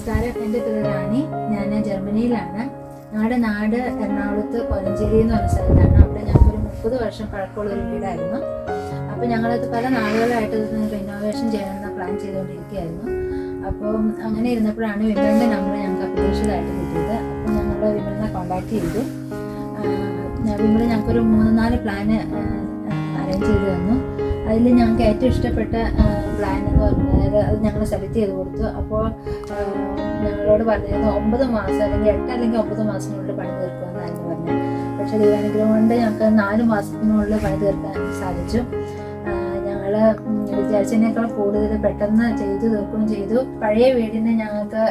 നമസ്കാരം. എൻ്റെ പേര് റാണി. ഞാൻ ജർമ്മനിയിലാണ്. ഞങ്ങളുടെ നാട് എറണാകുളത്ത് കൊലഞ്ചേരി എന്ന് പറഞ്ഞ സ്ഥലത്താണ്. അവിടെ ഞങ്ങൾക്കൊരു 30 വർഷം പഴക്കമുള്ളൊരു വീടായിരുന്നു. അപ്പോൾ ഞങ്ങളത് പല നാളുകളായിട്ട് റിനോവേഷൻ ചെയ്യണമെന്ന് പ്ലാൻ ചെയ്തുകൊണ്ടിരിക്കുകയായിരുന്നു. അപ്പോൾ അങ്ങനെ ഇരുന്നപ്പോഴാണ് വിമലിൻ്റെ നമ്പർ ഞങ്ങൾക്ക് അപ്രതീക്ഷിതമായിട്ട് കിട്ടിയത്. അപ്പോൾ ഞങ്ങൾ വിമലിനെ കോൺടാക്ട് ചെയ്തു. വിമൽ ഞങ്ങൾക്കൊരു 3-4 പ്ലാന് അറേഞ്ച് ചെയ്ത് തന്നു. അതിൽ ഞങ്ങൾക്ക് ഏറ്റവും ഇഷ്ടപ്പെട്ട പ്ലാൻ എന്ന് പറഞ്ഞാൽ അത് ഞങ്ങൾ സെലക്ട് ചെയ്ത് കൊടുത്തു. അപ്പോൾ ഞങ്ങളോട് പറഞ്ഞിരുന്നു 9 മാസം അല്ലെങ്കിൽ 8 അല്ലെങ്കിൽ 9 മാസത്തിനുള്ളിൽ പണി തീർക്കുമെന്നായിരുന്നു പറഞ്ഞത്. പക്ഷേ ദൈവാനുഗ്രഹം കൊണ്ട് ഞങ്ങൾക്ക് 4 മാസത്തിനുള്ളിൽ പണി തീർക്കാൻ സാധിച്ചു. ഞങ്ങൾ വിചാരിച്ചതിനേക്കാൾ കൂടുതൽ പെട്ടെന്ന് ചെയ്തു തീർക്കുകയും ചെയ്തു. പഴയ വീടിന് ഞങ്ങൾക്ക്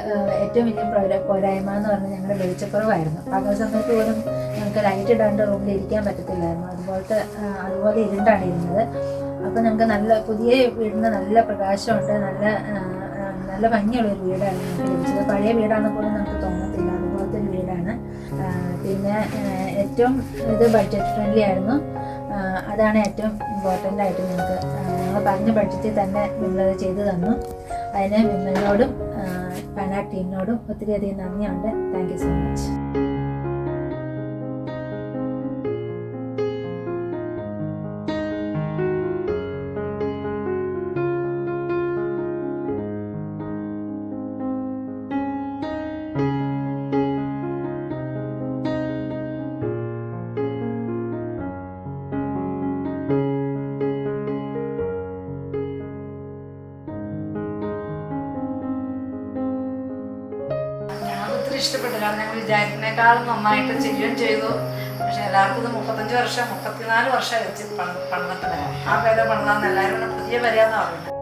ഏറ്റവും വലിയ പോരായ്മ എന്ന് പറഞ്ഞാൽ ഞങ്ങളുടെ വെളിച്ചക്കുറവായിരുന്നു. പകൽ സമയത്ത് പോലും ഞങ്ങൾക്ക് ലൈറ്റ് ഇടാണ്ട് റൂമിൽ ഇരിക്കാൻ പറ്റത്തില്ലായിരുന്നു. അതുപോലെ ഇരുണ്ടാണ് ഇരുന്നത്. അപ്പോൾ നമുക്ക് പുതിയ വീടിന് നല്ല പ്രകാശമുണ്ട്, നല്ല ഭംഗിയുള്ളൊരു വീടാണ് ഞങ്ങൾക്ക് ലഭിച്ചത്. പഴയ വീടാണെന്ന് പോലും നമുക്ക് തോന്നത്തില്ല, അതുപോലത്തെ ഒരു വീടാണ്. പിന്നെ ഏറ്റവും ബഡ്ജറ്റ് ഫ്രണ്ട്ലി ആയിരുന്നു. അതാണ് ഏറ്റവും ഇമ്പോർട്ടൻ്റ് ആയിട്ട് ഞങ്ങൾ പറഞ്ഞ ബഡ്ജറ്റിൽ തന്നെ വിമലത് ചെയ്തു തന്നു. അതിന് വിമലിനോടും ഫാനാക് ടീമിനോടും ഒത്തിരിയധികം നന്ദിയുണ്ട്. Thank you so much. ഇഷ്ടപ്പെട്ടു. കാരണം ഞങ്ങൾ വിചാരിക്കുന്നേക്കാളും നന്നായിട്ട് ചെയ്യുകയും ചെയ്തു. പക്ഷെ എല്ലാവർക്കും ഇത് 34 വർഷം വെച്ച് പണിതിട്ട് വരാം. ആ പേരെ പണിതാന്ന് എല്ലാവരും പുതിയ വരികയെന്നാണ് പറയുന്നത്.